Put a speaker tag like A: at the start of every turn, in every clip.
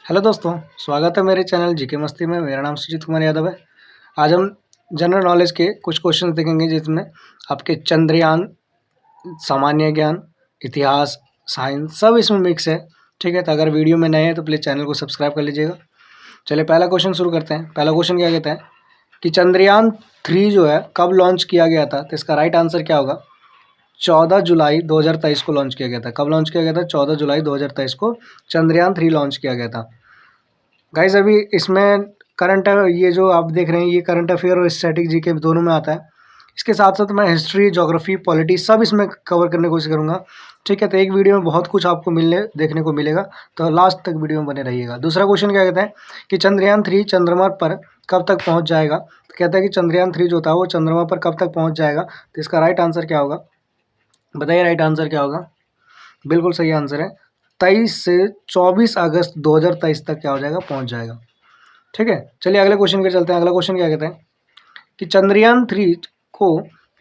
A: Hello दोस्तों, स्वागत है मेरे चैनल जीके मस्ती में। मेरा नाम सुजीत कुमार यादव है। आज हम जनरल नॉलेज के कुछ क्वेश्चन देखेंगे जिसमें आपके चंद्रयान, सामान्य ज्ञान, इतिहास, साइंस सब इसमें मिक्स है। ठीक है, तो अगर वीडियो में नए हैं तो प्लीज़ चैनल को सब्सक्राइब कर लीजिएगा। चलिए पहला क्वेश्चन शुरू करते हैं। पहला क्वेश्चन क्या कहता है कि चंद्रयान 3 जो है कब लॉन्च किया गया था? तो इसका राइट आंसर क्या होगा? 14 जुलाई 2023 को लॉन्च किया गया था। कब लॉन्च किया गया था? 14 जुलाई 2023 को चंद्रयान 3 लॉन्च किया गया था। गाइस अभी इसमें करंट ये जो आप देख रहे हैं ये करंट अफेयर और स्टैटिक जीके दोनों में आता है। इसके साथ साथ मैं हिस्ट्री, ज्योग्राफी, पॉलिटी सब इसमें कवर करने की कोशिश करूँगा। ठीक है, तो एक वीडियो में बहुत कुछ आपको देखने को मिलेगा, तो लास्ट तक वीडियो में बने रहिएगा। दूसरा क्वेश्चन क्या कहता है कि चंद्रयान 3 चंद्रमा पर कब तक पहुँच जाएगा? तो कहता है कि चंद्रयान 3 जो था वो चंद्रमा पर कब तक पहुँच जाएगा। तो इसका राइट आंसर क्या होगा? बताइए राइट आंसर क्या होगा? बिल्कुल सही आंसर है, 23 से 24 अगस्त 2023 तक क्या हो जाएगा? पहुँच जाएगा। ठीक है, चलिए अगले क्वेश्चन पे चलते हैं। अगला क्वेश्चन क्या कहते हैं कि चंद्रयान 3 को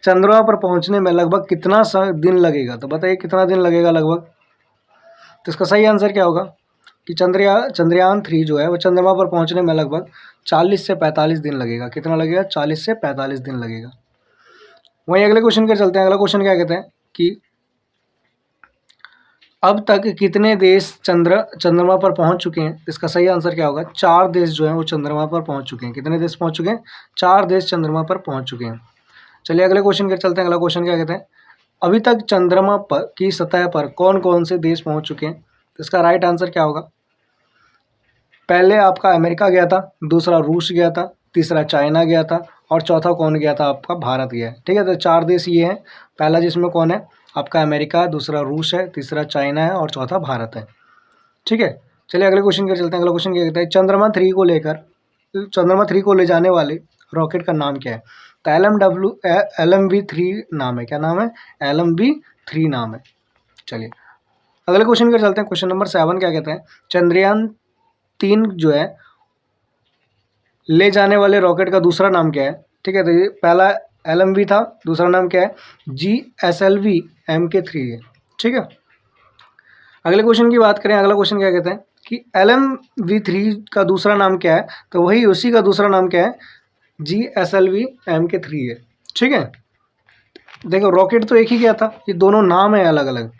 A: चंद्रमा पर पहुंचने में लगभग कितना दिन लगेगा? तो बताइए कितना दिन लगेगा लगभग? तो इसका सही आंसर क्या होगा कि चंद्रयान 3 जो है वो चंद्रमा पर पहुंचने में लगभग 40 से 45 दिन लगेगा। कितना लगेगा? 40 से 45 दिन लगेगा। वहीं अगले क्वेश्चन पर चलते हैं। अगला क्वेश्चन क्या कहते हैं कि अब तक कितने देश चंद्रमा पर पहुंच चुके हैं? इसका सही आंसर क्या होगा? 4 देश जो हैं वो चंद्रमा पर पहुंच चुके हैं। कितने देश पहुंच चुके हैं? 4 देश चंद्रमा पर पहुंच चुके हैं। चलिए अगले क्वेश्चन पर चलते हैं। अगला क्वेश्चन क्या कहते हैं अभी तक चंद्रमा पर की सतह पर कौन कौन से देश पहुंच चुके हैं? तो इसका राइट आंसर क्या होगा? पहले आपका अमेरिका गया था, दूसरा रूस गया था, तीसरा चाइना गया था और चौथा कौन गया था? आपका भारत गया है। ठीक है, तो 4 देश ये हैं। पहला जिसमें कौन है? आपका अमेरिका, दूसरा रूस है, तीसरा चाइना है और चौथा भारत है। ठीक है, चलिए अगले क्वेश्चन पर चलते हैं। अगला क्वेश्चन क्या कहता है चंद्रमा 3 को ले जाने वाले रॉकेट का नाम क्या है? तो LMV3 नाम है। क्या नाम है? LMV3 नाम है। चलिए अगले क्वेश्चन पर चलते हैं। क्वेश्चन नंबर 7 क्या कहते हैं चंद्रयान 3 जो है ले जाने वाले रॉकेट का दूसरा नाम क्या है? ठीक है, तो ये पहला LMV था, दूसरा नाम क्या है? GSLV Mk3 है। ठीक है, अगले क्वेश्चन की बात करें। अगला क्वेश्चन क्या कहते हैं कि LMV3 का दूसरा नाम क्या है? तो वही उसी का दूसरा नाम क्या है? GSLV Mk3 है। ठीक है, देखो रॉकेट तो एक ही गया था, ये दोनों नाम है अलग अलग।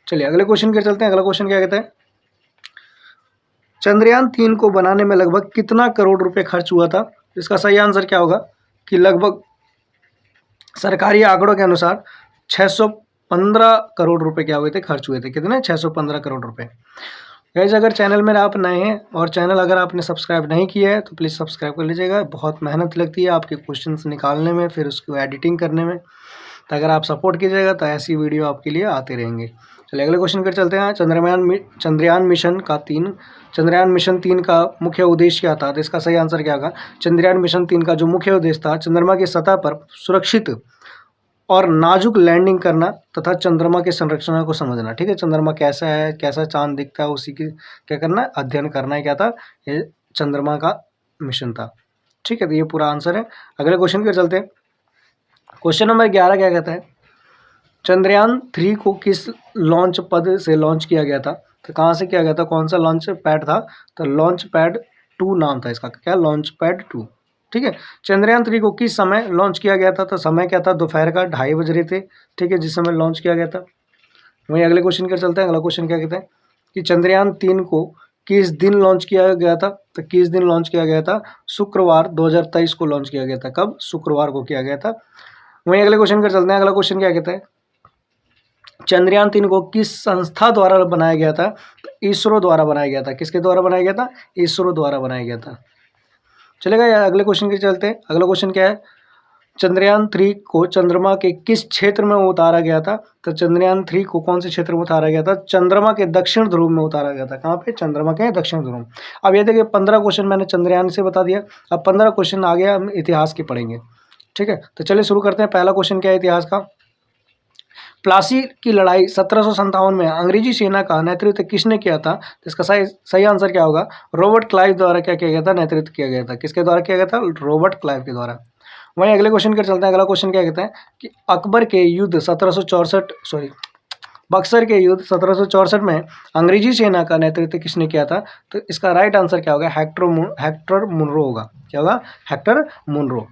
A: चलिए अगले क्वेश्चन पर चलते हैं। अगला क्वेश्चन क्या कहता है चंद्रयान 3 को बनाने में लगभग कितना करोड़ रुपए खर्च हुआ था? इसका सही आंसर क्या होगा कि लगभग सरकारी आंकड़ों के अनुसार 615 करोड़ रुपए क्या हुए थे? खर्च हुए थे। कितने? 615 करोड़ रुपए। गाइस अगर चैनल में आप नए हैं और चैनल अगर आपने सब्सक्राइब नहीं किया है तो प्लीज़ सब्सक्राइब कर लीजिएगा। बहुत मेहनत लगती है आपके क्वेश्चंस निकालने में, फिर उसको एडिटिंग करने में। तो अगर आप सपोर्ट कीजिएगा तो ऐसी वीडियो आपके लिए आते रहेंगे। चलिए अगले क्वेश्चन पर चलते हैं। चंद्रयान मिशन 3 का मुख्य उद्देश्य क्या था? तो इसका सही आंसर क्या होगा? चंद्रयान मिशन 3 का जो मुख्य उद्देश्य था चंद्रमा की सतह पर सुरक्षित और नाजुक लैंडिंग करना तथा चंद्रमा के संरचना को समझना। ठीक है, चंद्रमा कैसा है, कैसा चांद दिखता है, उसी की क्या करना है? अध्ययन करना है। क्या था? ये चंद्रमा का मिशन था। ठीक है, तो ये पूरा आंसर है। अगले क्वेश्चन पर चलते हैं। क्वेश्चन नंबर 11 क्या कहता है चंद्रयान 3 को किस लॉन्च पद से लॉन्च किया गया था? तो कहाँ से किया गया था? कौन सा लॉन्च पैड था? तो लॉन्च पैड 2 नाम था इसका। क्या? Launch pad 2। ठीक है, चंद्रयान 3 को किस समय लॉन्च किया गया था? तो समय क्या था? दोपहर का 2:30 बज रहे थे। ठीक है, जिस समय लॉन्च किया गया था। वहीं अगले क्वेश्चन पर चलते हैं। अगला क्वेश्चन क्या कहते हैं कि चंद्रयान 3 को किस दिन लॉन्च किया गया था? तो किस दिन लॉन्च किया गया था? शुक्रवार 2023 को लॉन्च किया गया था। कब? शुक्रवार को किया गया था। वहीं अगले क्वेश्चन पर चलते हैं। अगला क्वेश्चन क्या कहता है चंद्रयान 3 को किस संस्था द्वारा बनाया गया था? तो इसरो द्वारा बनाया गया था। किसके द्वारा बनाया गया था? इसरो द्वारा बनाया गया था। चलेगा या अगले क्वेश्चन के चलते हैं। अगला क्वेश्चन क्या है चंद्रयान 3 को चंद्रमा के किस क्षेत्र में उतारा गया था? तो चंद्रयान 3 को कौन से क्षेत्र में उतारा गया था? चंद्रमा के दक्षिण ध्रुव में उतारा गया था। कहाँ पे? चंद्रमा के दक्षिण ध्रुव। अब ये देखिए 15 क्वेश्चन मैंने चंद्रयान से बता दिया। अब 15 क्वेश्चन आ गया, हम इतिहास के पढ़ेंगे। ठीक है, तो चलिए शुरू करते हैं। पहला क्वेश्चन क्या है इतिहास का? प्लासी की लड़ाई 1757 में अंग्रेजी सेना का नेतृत्व किसने किया था? तो इसका सही आंसर क्या होगा? रॉबर्ट क्लाइव द्वारा क्या किया गया था? नेतृत्व किया गया था। किसके द्वारा किया गया था? रॉबर्ट क्लाइव के द्वारा। वहीं अगले क्वेश्चन पर चलते हैं। अगला क्वेश्चन क्या कहता है कि अकबर के युद्ध 1764 बक्सर के युद्ध 1764 में अंग्रेजी सेना का नेतृत्व किसने किया था? तो इसका राइट आंसर क्या होगा? हेक्टर मुनरो होगा। क्या होगा? Hector Munro.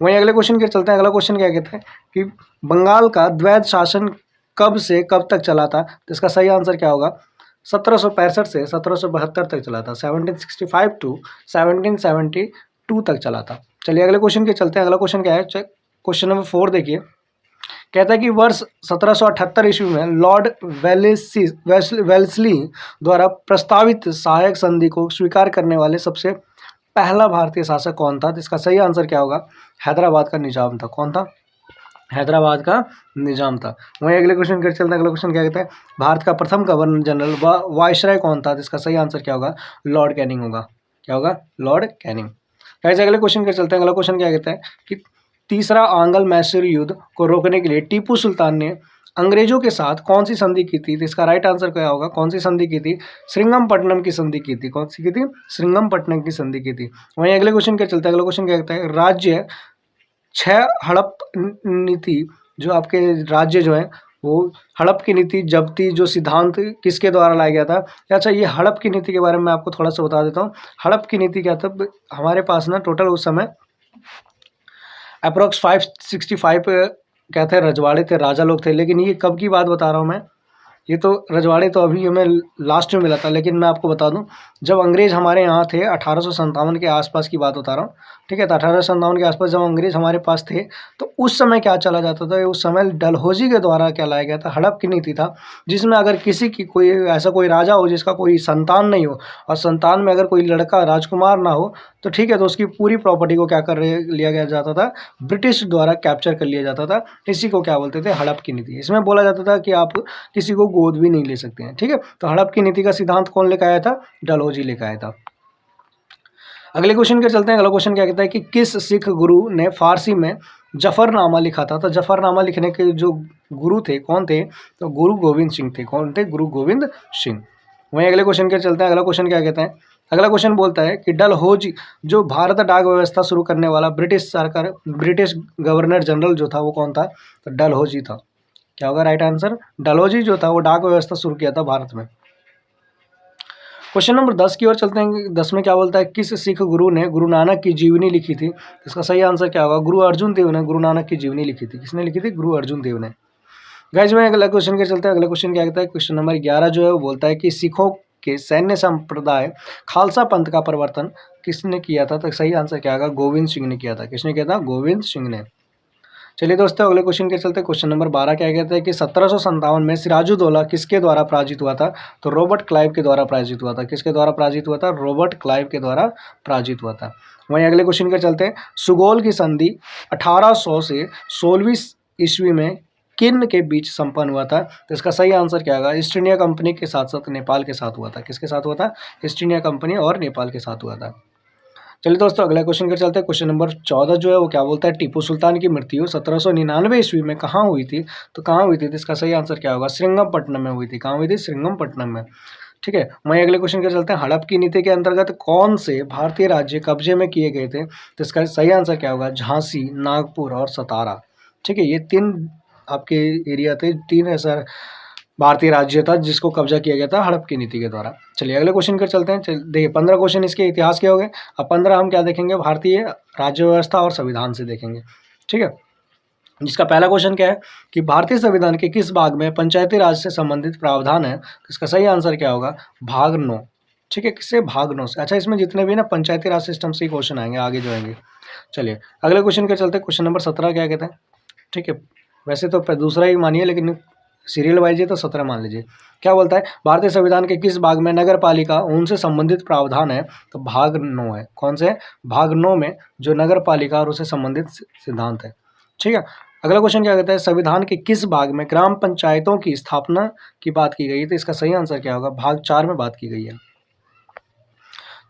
A: वहीं अगले क्वेश्चन के चलते हैं। अगला क्वेश्चन क्या कहता है कि बंगाल का द्वैध शासन कब से कब तक चला था? तो इसका सही आंसर क्या होगा? 1765 से 1772 तक चला था। 1765 टू 1772 तक चला था। चलिए अगले क्वेश्चन के चलते हैं। अगला क्वेश्चन क्या है? क्वेश्चन नंबर 4 देखिए। कहता है कि वर्ष 1778 ईस्वी में लॉर्ड वेल्सली द्वारा प्रस्तावित सहायक संधि को स्वीकार करने वाले सबसे पहला भारतीय शासक कौन था? तो इसका सही आंसर क्या होगा? हैदराबाद का निजाम था। कौन था? हैदराबाद का निजाम था। वहीं अगले क्वेश्चन के चलते हैं। अगला क्वेश्चन क्या कहता है? भारत का प्रथम गवर्नर जनरल व वायसराय कौन था? तो इसका सही आंसर क्या होगा? लॉर्ड कैनिंग होगा। क्या होगा? Lord Canning. कैसे अगले क्वेश्चन के चलते हैं। अगला क्वेश्चन क्या कहता है कि तीसरा आंग्ल मैसूर युद्ध को रोकने के लिए टीपू सुल्तान ने अंग्रेजों के साथ कौन सी संधि की थी? तो इसका राइट आंसर क्या होगा? कौन सी संधि की थी? श्रीरंगपट्टनम की संधि की थी। कौन सी की थी? श्रीरंगपट्टनम की संधि की थी। वहीं अगले क्वेश्चन के चलते हैं। अगला क्वेश्चन क्या कहता है? राज्य 6 हड़प नीति, जो आपके राज्य जो है वो हड़प की नीति जब्ती जो सिद्धांत किसके द्वारा लाया गया था? अच्छा, ये हड़प की नीति के बारे में आपको थोड़ा सा बता देता हूँ। हड़प की नीति क्या था? हमारे पास ना टोटल उस समय अप्रोक्स 565 क्या थे? रजवाड़े थे, राजा लोग थे। लेकिन ये कब की बात बता रहा हूँ मैं? ये तो रजवाड़े तो अभी हमें लास्ट में मिला था, लेकिन मैं आपको बता दूं जब अंग्रेज़ हमारे यहाँ थे 1857 के आसपास की बात बता रहा हूँ, ठीक है। तो 1857 के आसपास जब अंग्रेज़ हमारे पास थे तो उस समय क्या चला जाता था? उस समय डलहौजी के द्वारा क्या लाया गया था? हड़प की नीति था, जिसमें अगर किसी की कोई ऐसा कोई राजा हो जिसका कोई संतान नहीं हो और संतान में अगर कोई लड़का राजकुमार ना हो तो ठीक है, तो उसकी पूरी प्रॉपर्टी को क्या कर लिया गया जाता था? ब्रिटिश द्वारा कैप्चर कर लिया जाता था। इसी को क्या बोलते थे? हड़प की नीति। इसमें बोला जाता था कि आप किसी को गोद भी नहीं ले सकते हैं, ठीक है। तो हड़प की नीति का सिद्धांत कौन लेकर आया था? डलहौजी लेकर आया था। अगले क्वेश्चन के चलते हैं। अगला क्वेश्चन क्या कहता है कि किस सिख गुरु ने फारसी में जफरनामा लिखा था? तो जफरनामा लिखने के जो गुरु थे कौन थे? तो गुरु गोविंद सिंह थे। कौन थे? गुरु गोविंद सिंह। वहीं अगले क्वेश्चन के चलते हैं। अगला क्वेश्चन क्या कहता है? अगला क्वेश्चन बोलता है कि डलहौजी जो भारत डाक व्यवस्था शुरू करने वाला ब्रिटिश सरकार ब्रिटिश गवर्नर जनरल जो था वो कौन था? तो डलहौजी था। क्या होगा राइट आंसर? डलहौजी जो था वो डाक व्यवस्था शुरू किया था भारत में। क्वेश्चन नंबर 10 की ओर चलते हैं। 10 में क्या बोलता है? किस सिख गुरु ने गुरु नानक की जीवनी लिखी थी? इसका सही आंसर क्या होगा? गुरु अर्जुन देव ने गुरु नानक की जीवनी लिखी थी। किसने लिखी थी? गुरु अर्जुन देव ने। गाइस में अगला क्वेश्चन के चलते हैं। अगला क्वेश्चन क्या कहता है? क्वेश्चन नंबर 11 जो है वो बोलता है कि सिखों के सैन्य संप्रदाय खालसा पंथ का प्रवर्तन किसने किया था? तो सही आंसर क्या होगा? गोविंद सिंह ने किया था। किसने किया था? गोविंद सिंह ने। चलिए दोस्तों अगले क्वेश्चन के चलते। क्वेश्चन नंबर 12 क्या कहता है कि 1757 में सिराजुद्दौला किसके द्वारा पराजित हुआ था? तो रॉबर्ट क्लाइव के द्वारा पराजित हुआ था। किसके द्वारा पराजित हुआ था? रॉबर्ट क्लाइव के द्वारा पराजित हुआ था। वहीं अगले क्वेश्चन के चलते हैं। सुगौल की संधि 1800 से 16वीं ईस्वी में किन के बीच संपन्न हुआ था? तो इसका सही आंसर क्या होगा? ईस्ट इंडिया कंपनी के साथ साथ नेपाल के साथ हुआ था। किसके साथ हुआ था? ईस्ट इंडिया कंपनी और नेपाल के साथ हुआ था। चलिए दोस्तों अगला क्वेश्चन कर चलते हैं। क्वेश्चन नंबर 14 जो है वो क्या बोलता है? टीपू सुल्तान की मृत्यु 1799 ईस्वी में कहाँ हुई थी? तो कहाँ हुई थी? तो इसका सही आंसर क्या होगा? श्रीरंगपट्टनम में हुई थी। कहाँ हुई थी? श्रीरंगपट्टनम में, ठीक है। वहीं अगले क्वेश्चन कर चलते हैं। हड़प की नीति के अंतर्गत कौन से भारतीय राज्य कब्जे में किए गए थे? तो इसका सही आंसर क्या होगा? झांसी, नागपुर और सतारा, ठीक है। ये 3 आपके एरिया थे, 3 ऐसा भारतीय राज्य था जिसको कब्जा किया गया था हड़प की नीति के द्वारा। चलिए अगले क्वेश्चन कर चलते हैं। देखिए 15 क्वेश्चन इसके इतिहास के हो गए। अब 15 हम क्या देखेंगे? भारतीय राज्य व्यवस्था और संविधान से देखेंगे, ठीक है। जिसका पहला क्वेश्चन क्या है कि भारतीय संविधान के किस भाग में पंचायती राज से संबंधित प्रावधान है? तो इसका सही आंसर क्या होगा? भाग 9, ठीक है। किससे? भाग 9 से। अच्छा, इसमें जितने भी ना पंचायती राज सिस्टम से ही क्वेश्चन आएंगे आगे जो आएंगे। चलिए अगले क्वेश्चन के चलते। क्वेश्चन नंबर 17 क्या कहते हैं? ठीक है, वैसे तो दूसरा ही मानिए लेकिन सीरियल वाइज है तो 17 मान लीजिए। क्या बोलता है? भारतीय संविधान के किस भाग में नगर पालिका उनसे संबंधित प्रावधान है? तो भाग 9 है। कौन से? भाग 9 में जो नगर पालिका और उससे संबंधित सिद्धांत है, ठीक है। अगला क्वेश्चन क्या कहता है? संविधान के किस भाग में ग्राम पंचायतों की स्थापना की बात की गई? तो इसका सही आंसर क्या होगा? भाग 4 में बात की गई है।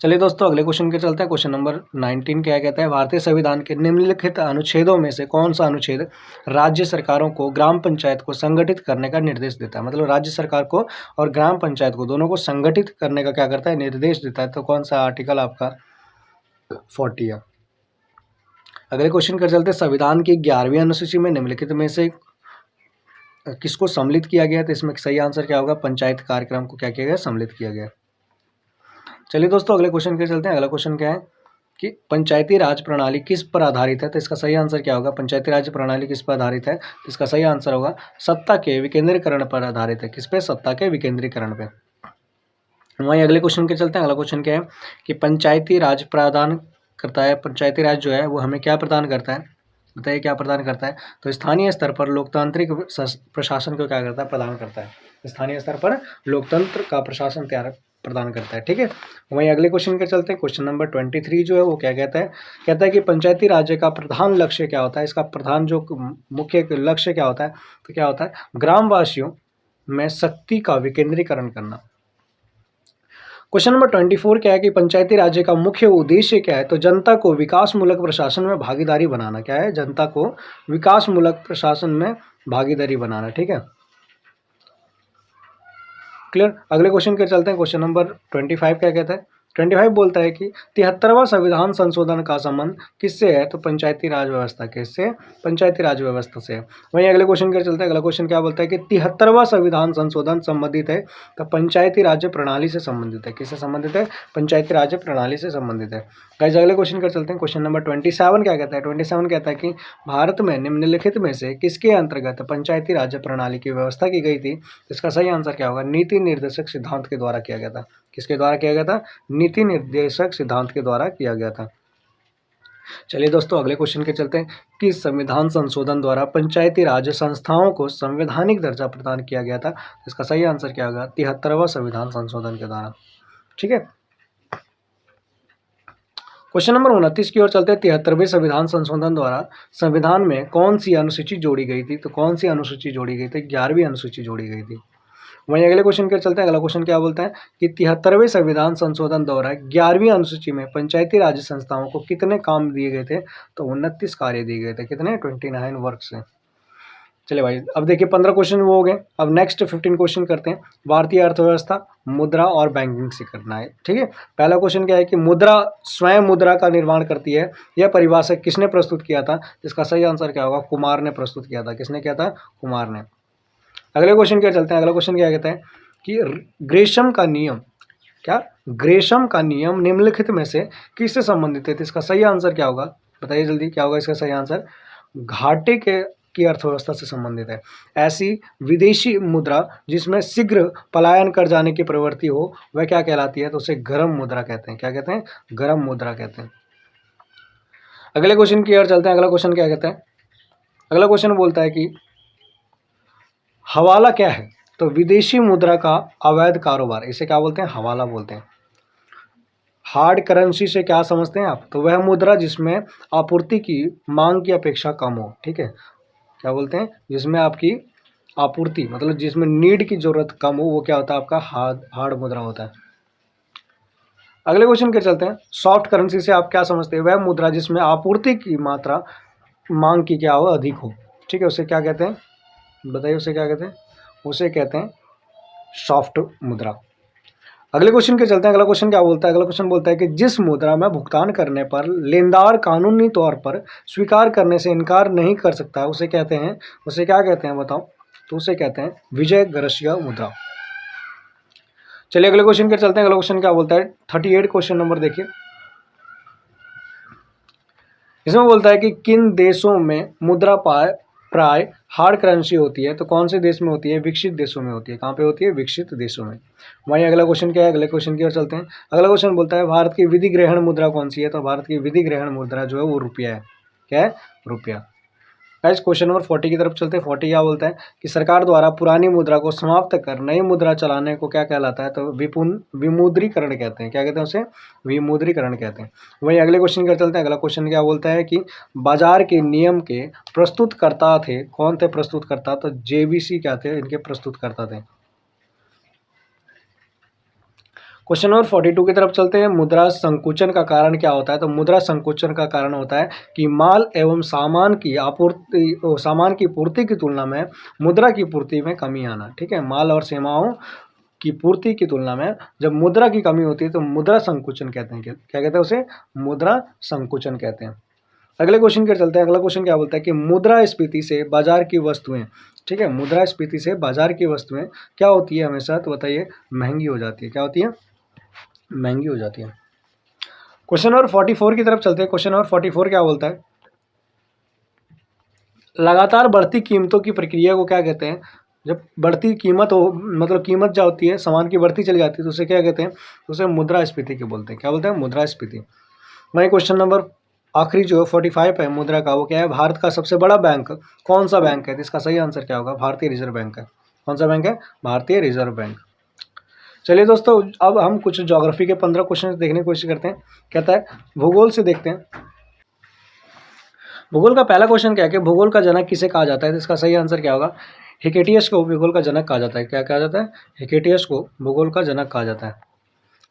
A: चलिए दोस्तों अगले क्वेश्चन के चलते हैं। क्वेश्चन नंबर 19 क्या कहता है? भारतीय संविधान के निम्नलिखित अनुच्छेदों में से कौन सा अनुच्छेद राज्य सरकारों को ग्राम पंचायत को संगठित करने का निर्देश देता है? मतलब राज्य सरकार को और ग्राम पंचायत को दोनों को संगठित करने का क्या करता है? निर्देश देता है। तो कौन सा आर्टिकल आपका 40 है। अगले क्वेश्चन कर चलते हैं। संविधान की 11वीं अनुसूची में निम्नलिखित में से किसको सम्मिलित किया गया? तो इसमें सही आंसर क्या होगा? पंचायत कार्यक्रम को क्या किया गया? सम्मिलित किया गया। चलिए दोस्तों अगले क्वेश्चन के चलते हैं। अगला क्वेश्चन क्या है कि पंचायती राज प्रणाली किस पर आधारित है? तो इसका सही आंसर क्या होगा? पंचायती राज प्रणाली किस पर आधारित है? तो इसका सही आंसर होगा सत्ता के विकेंद्रीकरण पर आधारित है। किस पे? सत्ता के विकेंद्रीकरण पे। वहीं अगले क्वेश्चन के चलते हैं। अगला क्वेश्चन क्या है कि पंचायती राज प्रदान करता है, पंचायती राज जो है वो हमें क्या प्रदान करता है? बताइए क्या प्रदान करता है? तो स्थानीय स्तर पर लोकतांत्रिक प्रशासन को क्या करता है? प्रदान करता है। स्थानीय स्तर पर लोकतंत्र का प्रशासन तैयार प्रदान करता है। ठीक है। वहीं अगले क्वेश्चन के चलते हैं। क्वेश्चन नंबर 23 जो है वो क्या कहता है? कहता है कि पंचायती राज्य का प्रधान लक्ष्य क्या होता है? इसका प्रधान जो मुख्य लक्ष्य क्या होता है? तो क्या होता है? ग्रामवासियों में शक्ति का विकेंद्रीकरण करना। क्वेश्चन नंबर 24 क्या है कि पंचायती राज्य का मुख्य उद्देश्य क्या है? तो जनता को विकासमूलक प्रशासन में भागीदारी बनाना। क्या है? जनता को विकासमूलक प्रशासन में भागीदारी बनाना। ठीक है, क्लियर। अगले क्वेश्चन के चलते हैं। क्वेश्चन नंबर 25 क्या कहता है? 25 बोलता है कि 73वां संविधान संशोधन का संबंध किससे है? तो पंचायती राज व्यवस्था। किससे? पंचायती राज व्यवस्था से। वहीं अगले क्वेश्चन के चलते हैं। अगला क्वेश्चन क्या बोलता है कि 73वां संविधान संशोधन संबंधित है तो पंचायती राज्य प्रणाली से संबंधित है। किससे संबंधित है? पंचायती राज्य प्रणाली से संबंधित है। गाइस अगले क्वेश्चन कर चलते हैं। क्वेश्चन नंबर 27 क्या कहता है? 27 कहता है कि भारत में निम्नलिखित में से किसके अंतर्गत पंचायती राज्य प्रणाली की व्यवस्था की गई थी? इसका सही आंसर क्या होगा? नीति निर्देशक सिद्धांत के द्वारा किया गया था। किसके द्वारा किया गया था? नीति निर्देशक सिद्धांत के द्वारा किया गया था। चलिए दोस्तों अगले क्वेश्चन के चलते हैं कि संविधान संशोधन द्वारा पंचायती राज संस्थाओं को संवैधानिक दर्जा प्रदान किया गया था। इसका सही आंसर क्या होगा? 73वां संविधान संशोधन के द्वारा। ठीक है, क्वेश्चन नंबर 29 की ओर चलते हैं। 73वें संविधान संशोधन द्वारा संविधान में कौन सी अनुसूची जोड़ी गई थी? तो कौन सी अनुसूची जोड़ी गई थी? 11वीं अनुसूची जोड़ी गई थी। वहीं अगले क्वेश्चन के चलते हैं। अगला क्वेश्चन क्या बोलता है कि 73वें संविधान संशोधन द्वारा 11वीं अनुसूची में पंचायती राज संस्थाओं को कितने काम दिए गए थे? तो 29 कार्य दिए गए थे। कितने? 29 वर्क से। चलिए भाई अब देखिए 15 क्वेश्चन वो हो गए। अब नेक्स्ट 15 क्वेश्चन करते हैं। भारतीय अर्थव्यवस्था, मुद्रा और बैंकिंग से करना है। ठीक है, पहला क्वेश्चन क्या है कि मुद्रा स्वयं मुद्रा का निर्माण करती है। यह परिभाषा किसने प्रस्तुत किया था? इसका सही आंसर क्या होगा? कुमार ने प्रस्तुत किया था। किसने किया था? कुमार ने। अगले क्वेश्चन क्या चलते हैं। अगला क्वेश्चन क्या कहता है कि ग्रेशम का नियम, क्या ग्रेशम का नियम निम्नलिखित में से किससे संबंधित है? तो इसका सही आंसर क्या होगा? बताइए जल्दी क्या होगा इसका सही आंसर? घाटे के की अर्थव्यवस्था से संबंधित है। ऐसी विदेशी मुद्रा जिसमें शीघ्र पलायन कर जाने की प्रवृत्ति हो वह क्या कहलाती है? तो उसे गर्म मुद्रा कहते हैं। क्या कहते हैं? गर्म मुद्रा कहते हैं। अगले क्वेश्चन की ओर चलते हैं। अगला क्वेश्चन क्या कहता है? अगला क्वेश्चन बोलता है कि हवाला क्या है? तो विदेशी मुद्रा का अवैध कारोबार, इसे क्या बोलते हैं? हवाला बोलते हैं। हार्ड करेंसी से क्या समझते हैं आप? तो वह मुद्रा जिसमें आपूर्ति की मांग की अपेक्षा कम हो। ठीक है, क्या बोलते हैं? जिसमें आपकी आपूर्ति मतलब जिसमें नीड की जरूरत कम हो वो क्या होता है? आपका हार्ड मुद्रा होता है। अगले क्वेश्चन के चलते हैं। सॉफ्ट करेंसी से आप क्या समझते हैं? वह मुद्रा जिसमें आपूर्ति की मात्रा मांग की क्या हो? अधिक हो। ठीक है, उसे क्या कहते हैं? बताइए उसे क्या कहते हैं? उसे कहते हैं सॉफ्ट मुद्रा। अगले क्वेश्चन के चलते हैं। अगला क्वेश्चन क्या बोलता है? अगला क्वेश्चन बोलता है कि जिस मुद्रा में भुगतान करने पर लेनदार कानूनी तौर पर स्वीकार करने से इनकार नहीं कर सकता उसे कहते हैं, उसे क्या कहते हैं बताओ? तो उसे कहते हैं विजय गरसिया मुद्रा। चलिए अगले क्वेश्चन के चलते हैं। अगला क्वेश्चन क्या बोलता है? 38 क्वेश्चन नंबर देखिए। इसमें बोलता है कि किन देशों में मुद्रा प्राय हार्ड करेंसी होती है? तो कौन से देश में होती है? विकसित देशों में होती है। कहाँ पे होती है? विकसित देशों में। वहीं अगला क्वेश्चन क्या है? अगले क्वेश्चन की ओर चलते हैं। अगला क्वेश्चन बोलता है भारत की विधि ग्रहण मुद्रा कौन सी है? तो भारत की विधि ग्रहण मुद्रा जो है वो रुपया है। क्या है? रुपया। गाइस क्वेश्चन नंबर 40 की तरफ चलते हैं। 40 क्या बोलता है कि सरकार द्वारा पुरानी मुद्रा को समाप्त कर नई मुद्रा चलाने को क्या कहलाता है? तो विमुद्रीकरण कहते हैं। क्या कहते हैं उसे? विमुद्रीकरण कहते हैं। वहीं अगले क्वेश्चन की ओर चलते हैं। अगला क्वेश्चन क्या बोलता है कि बाजार के नियम के प्रस्तुतकर्ता थे। कौन थे प्रस्तुतकर्ता? तो जेबीसी क्या थे? इनके प्रस्तुतकर्ता थे। क्वेश्चन नंबर 42 की तरफ चलते हैं। मुद्रा संकुचन का कारण क्या होता है? तो मुद्रा संकुचन का कारण होता है कि माल एवं सामान की पूर्ति की तुलना में मुद्रा की पूर्ति में कमी आना। ठीक है, माल और सेवाओं की पूर्ति की तुलना में जब मुद्रा की कमी होती है तो मुद्रा संकुचन कहते हैं। क्या कहते हैं उसे? मुद्रा संकुचन कहते हैं। अगले क्वेश्चन के चलते हैं। अगला क्वेश्चन क्या बोलता है कि मुद्रास्फीति से बाजार की वस्तुएं, ठीक है, मुद्रास्फीति से बाजार की वस्तुएं क्या होती है हमेशा, तो बताइए महंगी हो जाती है। क्या होती है? महंगी हो जाती है। क्वेश्चन नंबर 44 की तरफ चलते हैं। क्वेश्चन नंबर 44 क्या बोलता है? लगातार बढ़ती कीमतों की प्रक्रिया को क्या कहते हैं? जब बढ़ती कीमत हो, मतलब कीमत जो होती है सामान की बढ़ती चली जाती है, तो उसे क्या कहते हैं? उसे मुद्रास्फीति के बोलते हैं। क्या बोलते हैं? मुद्रास्फीति। वहीं क्वेश्चन नंबर आखिरी जो 45 है मुद्रा का, वो क्या है? भारत का सबसे बड़ा बैंक कौन सा बैंक है? तो इसका सही आंसर क्या होगा? भारतीय रिजर्व बैंक है। कौन सा बैंक है? भारतीय रिजर्व बैंक। चलिए दोस्तों, अब हम कुछ ज्योग्राफी के 15 क्वेश्चन देखने की कोशिश करते हैं। कहता है भूगोल से देखते हैं। भूगोल का पहला क्वेश्चन क्या है कि भूगोल का जनक किसे कहा जाता है? तो इसका सही आंसर क्या होगा? हिकेटियस को भूगोल का जनक कहा जाता है। क्या कहा जाता है? हिकेटियस को भूगोल का जनक कहा जाता है।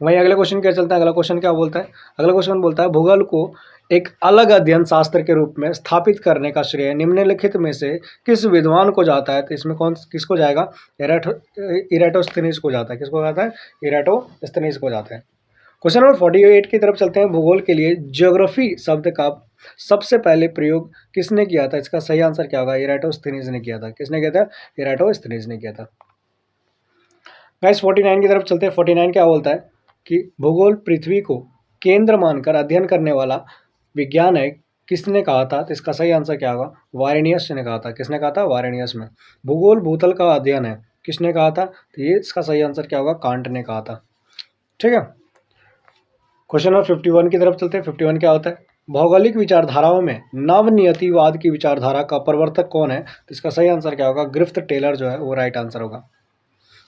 A: वहीं अगले क्वेश्चन क्या चलता है? अगला क्वेश्चन क्या बोलता है? अगला क्वेश्चन बोलता है भूगोल को एक अलग अध्ययन शास्त्र के रूप में स्थापित करने का श्रेय निम्नलिखित में से किस विद्वान को जाता है? तो इसमें कौन किसको जाएगा? इराटोस्थेनीज को जाता है। किसको जाता है? इराटोस्थेनीज को जाता है। क्वेश्चन नंबर 48 की तरफ चलते हैं। भूगोल के लिए ज्योग्राफी शब्द का सबसे पहले प्रयोग किसने किया था? इसका सही आंसर क्या होगा? इराटोस्थेनीज ने किया था। किसने किया था? इराटोस्थेनीज ने किया था। गाइस 49 की तरफ चलते हैं। 49 क्या बोलता है कि भूगोल पृथ्वी को केंद्र मानकर अध्ययन करने वाला विज्ञान है, किसने कहा था? तो इसका सही आंसर क्या होगा? वारेनियस ने कहा था। किसने कहा था? वारेनियस में। भूगोल भूतल का अध्ययन है, किसने कहा था? तो ये इसका सही आंसर क्या होगा? कांट ने कहा था। ठीक है, क्वेश्चन नंबर 51 की तरफ चलते हैं। 51 क्या होता है? भौगोलिक विचारधाराओं में नवनियतिवाद की विचारधारा का प्रवर्तक कौन है? तो इसका सही आंसर क्या होगा? ग्रिफ्थ टेलर जो है वो राइट आंसर होगा।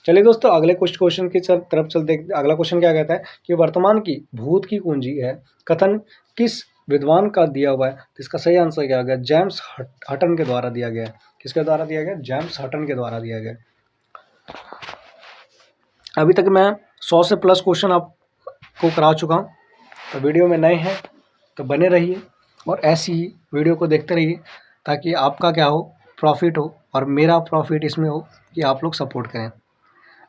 A: चलिए दोस्तों, अगले कुछ क्वेश्चन की तरफ चलते। अगला क्वेश्चन क्या कहता है कि वर्तमान की भूत की कुंजी है कथन किस विद्वान का दिया हुआ है? तो इसका सही आंसर क्या होगा? जेम्स हटन के द्वारा दिया गया है। किसके द्वारा दिया गया? जेम्स हटन के द्वारा दिया गया। अभी तक मैं 100 से प्लस क्वेश्चन आपको करा चुका हूँ। तो वीडियो में नए हैं तो बने रहिए और ऐसी ही वीडियो को देखते रहिए, ताकि आपका क्या हो? प्रॉफिट हो, और मेरा प्रॉफिट इसमें हो कि आप लोग सपोर्ट करें।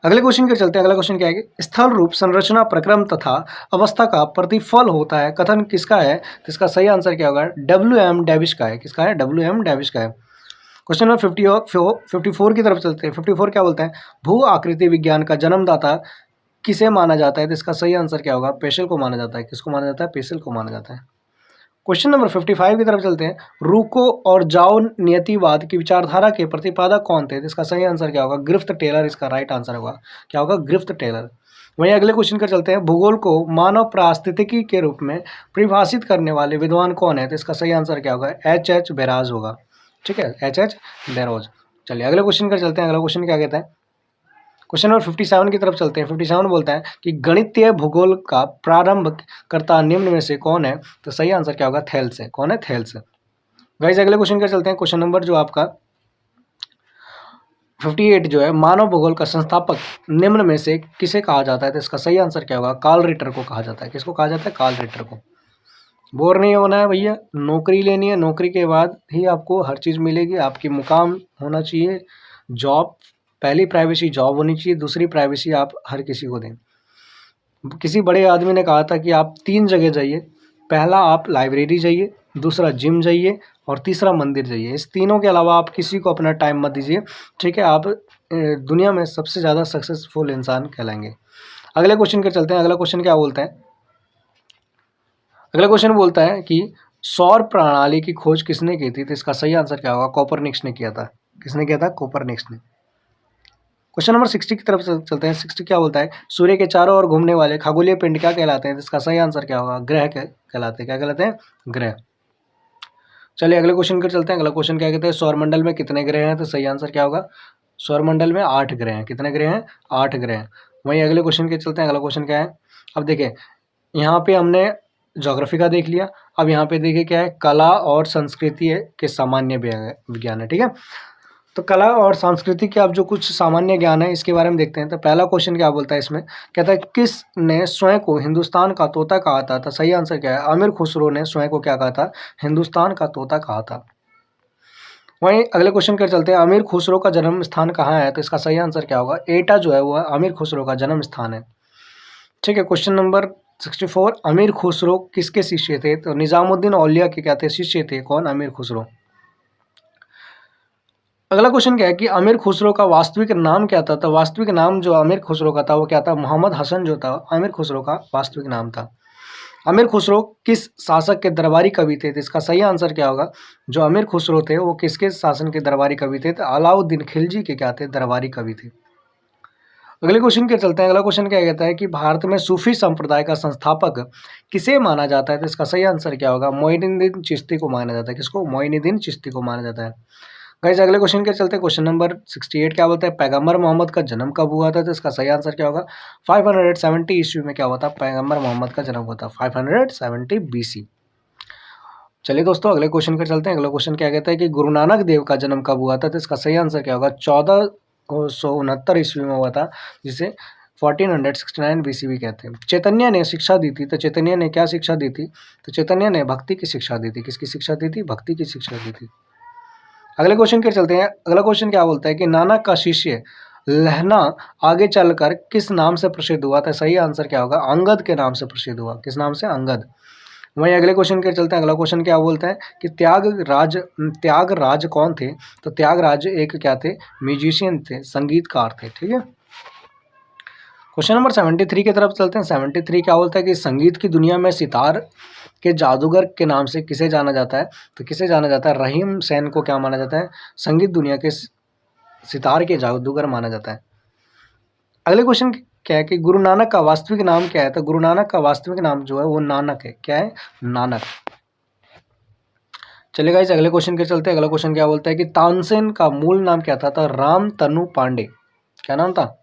A: अगले क्वेश्चन के चलते हैं। अगला क्वेश्चन क्या है कि स्थल रूप संरचना प्रक्रम तथा अवस्था का प्रतिफल होता है कथन किसका है? तो इसका सही आंसर क्या होगा? WM डेविस का है। किसका है? WM डेविस का है। क्वेश्चन नंबर 54 की तरफ चलते हैं। 54 क्या बोलता है? भू आकृति विज्ञान का जन्मदाता किसे माना जाता है? तो इसका सही आंसर क्या होगा? पेशल को माना जाता है। किसको माना जाता है? पेशल को माना जाता है। क्वेश्चन नंबर 55 की तरफ चलते हैं। रूको और जाओ नियतिवाद की विचारधारा के प्रतिपादक कौन थे? तो इसका सही आंसर क्या होगा? ग्रिफ्थ टेलर इसका राइट आंसर होगा। क्या होगा? Griffith Taylor. वहीं अगले क्वेश्चन का चलते हैं। भूगोल को मानव पारिस्थितिकी के रूप में परिभाषित करने वाले विद्वान कौन है? तो इसका सही आंसर क्या होगा? H.H. बेराज होगा। ठीक है, H.H. बेराज। चलिए अगले क्वेश्चन का चलते हैं। अगला क्वेश्चन क्या कहता है? क्वेश्चन नंबर 57 की तरफ चलते हैं। 57 बोलता है कि गणितीय भूगोल का प्रारंभ करता निम्न में से कौन है? तो सही आंसर क्या होगा? थेल्स है। कौन है? थेल्स। गाइस अगले क्वेश्चन का चलते हैं। क्वेश्चन नंबर जो आपका 58 जो है, मानव भूगोल का संस्थापक निम्न में से किसे कहा जाता है? तो इसका सही आंसर क्या होगा? कार्ल रिटर को कहा जाता है। किसको कहा जाता है? कार्ल रिटर को। बोर नहीं होना है भैया, नौकरी लेनी है, नौकरी के बाद ही आपको हर चीज़ मिलेगी। आपकी मुकाम होना चाहिए, जॉब, पहली प्राइवेसी जॉब होनी चाहिए, दूसरी प्राइवेसी आप हर किसी को दें। किसी बड़े आदमी ने कहा था कि आप 3 जगह जाइए। पहला आप लाइब्रेरी जाइए, दूसरा जिम जाइए और तीसरा मंदिर जाइए। इस तीनों के अलावा आप किसी को अपना टाइम मत दीजिए। ठीक है, आप दुनिया में सबसे ज़्यादा सक्सेसफुल इंसान कहलाएंगे। अगले क्वेश्चन के चलते हैं। अगला क्वेश्चन क्या बोलता है? अगला क्वेश्चन बोलता है कि सौर प्रणाली की खोज किसने की थी? तो इसका सही आंसर क्या होगा? कोपरनिकस ने किया था। किसने किया था? कोपरनिकस ने। क्वेश्चन नंबर 60 की तरफ चलते हैं। 60 क्या बोलता है? सूर्य के चारों ओर घूमने वाले खगोलीय पिंड क्या कहलाते हैं? तो इसका सही आंसर क्या होगा? ग्रह कहलाते हैं। क्या कहलाते हैं? ग्रह। चलिए अगले क्वेश्चन पर चलते हैं। अगला क्वेश्चन क्या कहते हैं? सौरमंडल में कितने ग्रह हैं? तो सही आंसर क्या होगा? सौरमंडल में 8 ग्रह हैं। कितने ग्रह हैं? 8 ग्रह हैं। वहीं अगले क्वेश्चन के चलते हैं। अगला क्वेश्चन क्या है? अब देखिए, यहाँ पे हमने ज्योग्राफी का देख लिया। अब यहाँ पे देखिए क्या है? कला और संस्कृति के सामान्य विज्ञान है। ठीक है, तो कला और संस्कृति के अब जो कुछ सामान्य ज्ञान है इसके बारे में देखते हैं। तो पहला क्वेश्चन क्या बोलता है इसमें? कहता है किसने स्वयं को हिंदुस्तान का तोता कहा था? तो सही आंसर क्या है? अमीर खुसरो ने स्वयं को क्या कहा था? हिंदुस्तान का तोता कहा था। वहीं अगले क्वेश्चन कर चलते हैं। अमीर खुसरो का जन्म स्थान कहाँ है? तो इसका सही आंसर क्या होगा? एटा जो है वो अमीर खुसरो का जन्म स्थान है। ठीक है, क्वेश्चन नंबर 64। अमीर खुसरो किसके शिष्य थे? तो निजामुद्दीन औलिया के क्या थे? शिष्य थे। कौन? अमीर खुसरो। अगला क्वेश्चन क्या है कि अमीर खुसरो का वास्तविक नाम क्या था? तो वास्तविक नाम जो अमीर खुसरो का था वो क्या था? मोहम्मद हसन जो था अमीर खुसरो का वास्तविक नाम था। अमीर खुसरो किस शासक के दरबारी कवि थे? तो इसका सही आंसर क्या होगा? जो अमीर खुसरो थे वो किसके शासन के दरबारी कवि थे? तो अलाउद्दीन खिलजी के क्या थे? दरबारी कवि थे। अगले क्वेश्चन के चलते हैं। अगला क्वेश्चन क्या कहता है कि भारत में सूफी संप्रदाय का संस्थापक किसे माना जाता है? तो इसका सही आंसर क्या होगा? मोइनुद्दीन चिश्ती को माना जाता है। किसको? मोइनुद्दीन चिश्ती को माना जाता है। गाइस अगले क्वेश्चन के चलते, क्वेश्चन नंबर 68 क्या बोलता है? पैगंबर मोहम्मद का जन्म कब हुआ था? तो इसका सही आंसर क्या होगा? 570 ईस्वी में क्या हुआ था? पैगंबर मोहम्मद का जन्म हुआ था 570 BC। चलिए दोस्तों अगले क्वेश्चन के चलते हैं। अगला क्वेश्चन क्या कहता है कि गुरु नानक देव का जन्म कब हुआ था? तो इसका सही आंसर क्या होगा? 1469 ईस्वी में हुआ था, जिसे 1469 BC भी कहते हैं। चैतन्य ने शिक्षा दी थी, तो चैतन्य ने क्या शिक्षा दी थी? तो चैतन्य ने भक्ति की शिक्षा दी थी। किसकी शिक्षा दी थी? भक्ति की शिक्षा दी थी। अगले क्वेश्चन के चलते हैं। अगला क्वेश्चन क्या बोलता है कि नानक का शिष्य लहना आगे चलकर किस नाम से प्रसिद्ध हुआ था? सही आंसर क्या होगा? अंगद के नाम से प्रसिद्ध हुआ। किस नाम से? अंगद। वहीं अगले क्वेश्चन के चलते हैं। अगला क्वेश्चन क्या बोलता है कि त्यागराज कौन थे? तो त्यागराज एक क्या थे? म्यूजिशियन थे, संगीतकार थे। ठीक है, क्वेश्चन नंबर 73 की तरफ चलते हैं। 73 क्या बोलता है कि संगीत की दुनिया में सितार के जादूगर के नाम से किसे जाना जाता है? तो किसे जाना जाता है? रहीम सेन को क्या माना जाता है? संगीत दुनिया के सितार के जादूगर माना जाता है। अगले क्वेश्चन क्या है कि गुरु नानक का वास्तविक नाम क्या है? तो गुरु नानक का वास्तविक नाम जो है वो नानक है। क्या है? नानक। चलिए गाइस अगले क्वेश्चन के चलते हैं। अगला क्वेश्चन क्या बोलता है कि तानसेन का मूल नाम क्या था? तो राम तनु पांडे। क्या नाम था?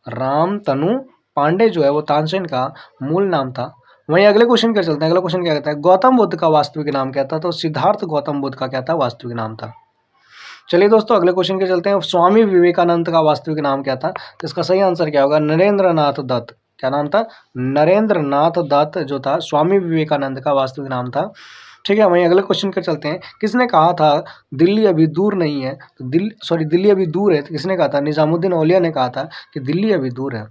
A: राम तनु पांडे जो है वो तानसेन का मूल नाम था। वहीं अगले क्वेश्चन के चलते हैं। अगला क्वेश्चन क्या कहता है? गौतम बुद्ध का वास्तविक नाम क्या था? तो सिद्धार्थ गौतम बुद्ध का क्या था? वास्तविक नाम था। चलिए दोस्तों अगले क्वेश्चन के चलते हैं। स्वामी विवेकानंद का वास्तविक नाम क्या था? तो इसका सही आंसर क्या होगा? नरेंद्र नाथ दत्त। क्या नाम था? नरेंद्र नाथ दत्त जो था स्वामी विवेकानंद का वास्तविक नाम था। ठीक है, वहीं अगले क्वेश्चन के चलते हैं। किसने कहा था दिल्ली अभी दूर नहीं है? तो दिल्ली अभी दूर है, तो किसने कहा था? निजामुद्दीन औलिया ने कहा था कि दिल्ली अभी दूर है।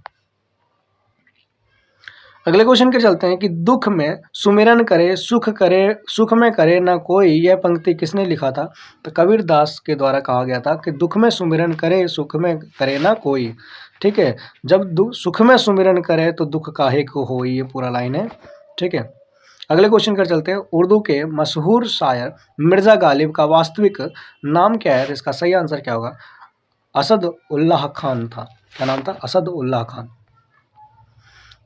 A: अगले क्वेश्चन के चलते हैं कि दुख में सुमिरन करे सुख में करे ना कोई, यह पंक्ति किसने लिखा था? तो कबीर दास के द्वारा कहा गया था कि दुख में सुमिरन करे सुख में करे ना कोई। ठीक है, जब सुख में सुमिरन करे तो दुख काहे को हो, ये पूरा लाइन है। ठीक है, अगले क्वेश्चन कर चलते हैं। उर्दू के मशहूर शायर मिर्ज़ा गालिब का वास्तविक नाम क्या है? तो इसका सही आंसर क्या होगा? असद उल्लाह खान था। क्या नाम था? असद उल्लाह खान।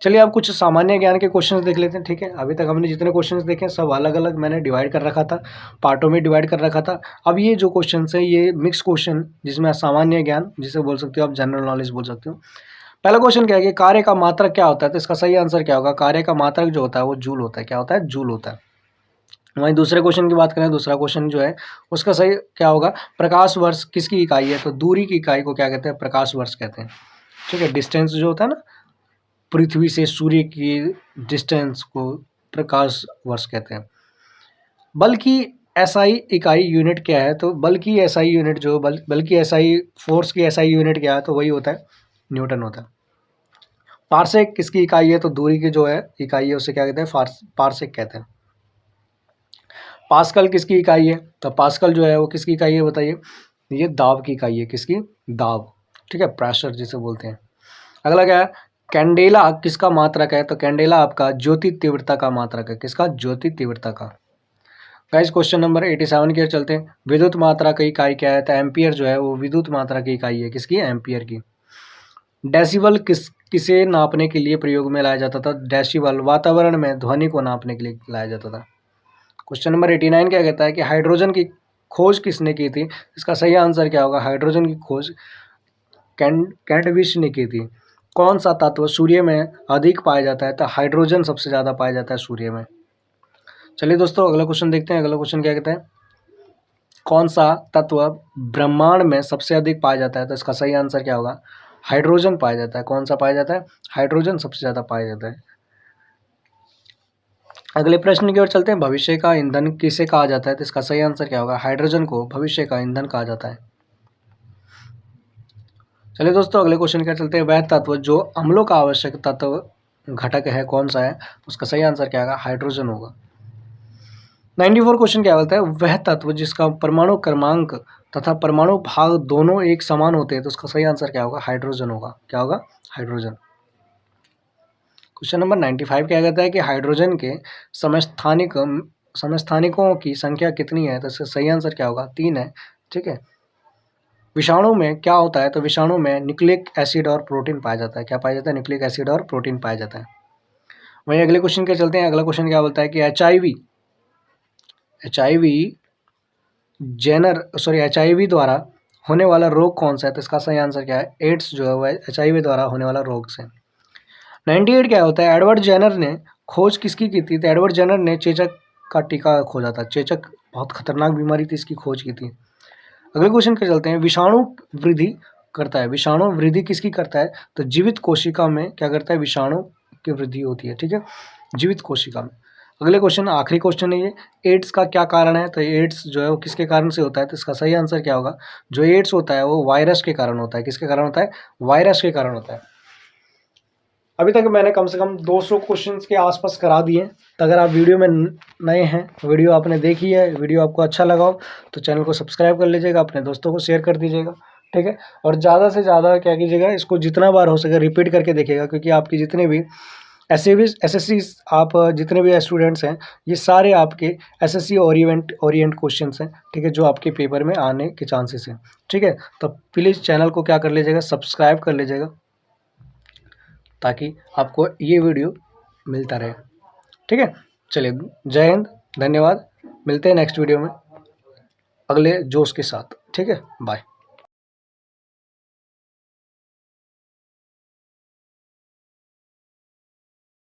A: चलिए अब कुछ सामान्य ज्ञान के क्वेश्चंस देख लेते हैं। ठीक है, अभी तक हमने जितने क्वेश्चंस देखे सब अलग अलग मैंने डिवाइड कर रखा था, पार्टों में डिवाइड कर रखा था। अब ये जो क्वेश्चंस है ये मिक्स क्वेश्चन, जिसमें सामान्य ज्ञान जिसे बोल सकते हो आप, जनरल नॉलेज बोल सकते हो। पहला क्वेश्चन क्या है कि कार्य का मात्रक क्या होता है? तो इसका सही आंसर क्या होगा? कार्य का मात्रक जो होता है वो जूल होता है। क्या होता है? जूल होता है। वहीं दूसरे क्वेश्चन की बात करें, दूसरा क्वेश्चन जो है उसका सही क्या होगा? प्रकाश वर्ष किसकी इकाई है? तो दूरी की इकाई को क्या कहते हैं? प्रकाश वर्ष कहते हैं। ठीक है, डिस्टेंस जो होता है ना पृथ्वी से सूर्य की डिस्टेंस को प्रकाश वर्ष कहते हैं। बल की एसआई इकाई यूनिट क्या है? तो बल की एसआई यूनिट जो बल की एसआई फोर्स की एसआई यूनिट क्या है? तो वही होता है न्यूटन होता है। पारसेक किसकी इकाई है? तो दूरी की जो है इकाई है उसे क्या कहते हैं? पारसेक कहते हैं। पास्कल किसकी इकाई है? तो पास्कल जो है वो किसकी इकाई है बताइए? ये दाब की इकाई है। किसकी? दाब। ठीक है, प्रेशर जिसे बोलते हैं। अगला क्या है? कैंडेला किसका मात्रक है? तो कैंडेला आपका ज्योति तीव्रता का मात्रक है। किसका? ज्योति तीव्रता का। गाइस क्वेश्चन नंबर 87 की ओर चलते हैं। विद्युत मात्रा की इकाई क्या है? तो एम्पियर जो है वो विद्युत मात्रा की इकाई है। किसकी? एम्पियर की। डेसिबल किसे नापने के लिए प्रयोग में लाया जाता था? डेसिबल वातावरण में ध्वनि को नापने के लिए लाया जाता था। क्वेश्चन नंबर 89 क्या कहता है कि हाइड्रोजन की खोज किसने की थी? इसका सही आंसर क्या होगा? हाइड्रोजन की खोज कैंटविश ने की थी। कौन सा तत्व सूर्य में अधिक पाया जाता है? तो हाइड्रोजन सबसे ज़्यादा पाया जाता है सूर्य में। चलिए दोस्तों अगला क्वेश्चन देखते हैं। अगला क्वेश्चन क्या कहता है? कौन सा तत्व ब्रह्मांड में सबसे अधिक पाया जाता है? तो इसका सही आंसर क्या होगा? हाइड्रोजन पाया जाता है। कौन सा पाया जाता है? हाइड्रोजन सबसे ज़्यादा पाया जाता है। अगले प्रश्न की ओर चलते हैं। भविष्य का ईंधन किसे कहा जाता है? तो इसका सही आंसर क्या होगा? हाइड्रोजन को भविष्य का ईंधन कहा जाता है। चलिए दोस्तों अगले क्वेश्चन क्या चलते हैं। वह तत्व जो अम्लों का आवश्यक तत्व घटक है कौन सा है? उसका सही आंसर क्या होगा? हाइड्रोजन होगा। 94 क्वेश्चन क्या बोलता है? वह तत्व जिसका परमाणु क्रमांक तथा परमाणु भाग दोनों एक समान होते हैं तो उसका सही आंसर क्या होगा? हाइड्रोजन होगा। क्या होगा? हाइड्रोजन। क्वेश्चन नंबर 95 क्या कहता है कि हाइड्रोजन के समस्थानिकों की संख्या कितनी है? तो इसका सही आंसर क्या होगा? 3 है। ठीक है। विषाणु में क्या होता है? तो विषाणु में न्यूक्लिक एसिड और प्रोटीन पाया जाता है। क्या पाया जाता है? न्यूक्लिक एसिड और प्रोटीन पाया जाता है। वहीं अगले क्वेश्चन के चलते हैं। अगला क्वेश्चन क्या बोलता है कि एचआईवी द्वारा होने वाला रोग कौन सा है? तो इसका सही आंसर क्या है? एड्स जो है वह एचआईवी द्वारा होने वाला रोग से। 98 क्या होता है? एडवर्ड जेनर ने खोज किसकी की थी? तो एडवर्ड जेनर ने चेचक का टीका खोजा था। चेचक बहुत खतरनाक बीमारी थी, इसकी खोज की थी। अगले क्वेश्चन पे चलते हैं। विषाणु वृद्धि करता है। विषाणु वृद्धि किसकी करता है? तो जीवित कोशिका में क्या करता है? विषाणु की वृद्धि होती है। ठीक है, जीवित कोशिका में। अगले क्वेश्चन, आखिरी क्वेश्चन है ये, एड्स का क्या कारण है? तो एड्स जो है वो किसके कारण से होता है? तो इसका सही आंसर क्या होगा? जो एड्स होता है वो वायरस के कारण होता है। किसके कारण होता है? वायरस के कारण होता है। अभी तक मैंने कम से कम 200 क्वेश्चंस के आसपास करा दिए। तो अगर आप वीडियो में नए हैं, वीडियो आपने देखी है, वीडियो आपको अच्छा लगा हो तो चैनल को सब्सक्राइब कर लीजिएगा, अपने दोस्तों को शेयर कर दीजिएगा। ठीक है, और ज़्यादा से ज़्यादा क्या कीजिएगा, इसको जितना बार हो सके रिपीट करके देखिएगा, क्योंकि आपकी जितने भी एसएससी आप जितने भी स्टूडेंट्स हैं, ये सारे आपके एसएससी ओरिएंट क्वेश्चंस हैं। ठीक है, जो आपके पेपर में आने के चांसेस हैं। ठीक है, तो प्लीज़ चैनल को क्या कर लीजिएगा, सब्सक्राइब कर लीजिएगा, ताकि आपको ये वीडियो मिलता रहे। ठीक है, चलिए, जय हिंद, धन्यवाद। मिलते हैं नेक्स्ट वीडियो में अगले जोश के साथ। ठीक है, बाय।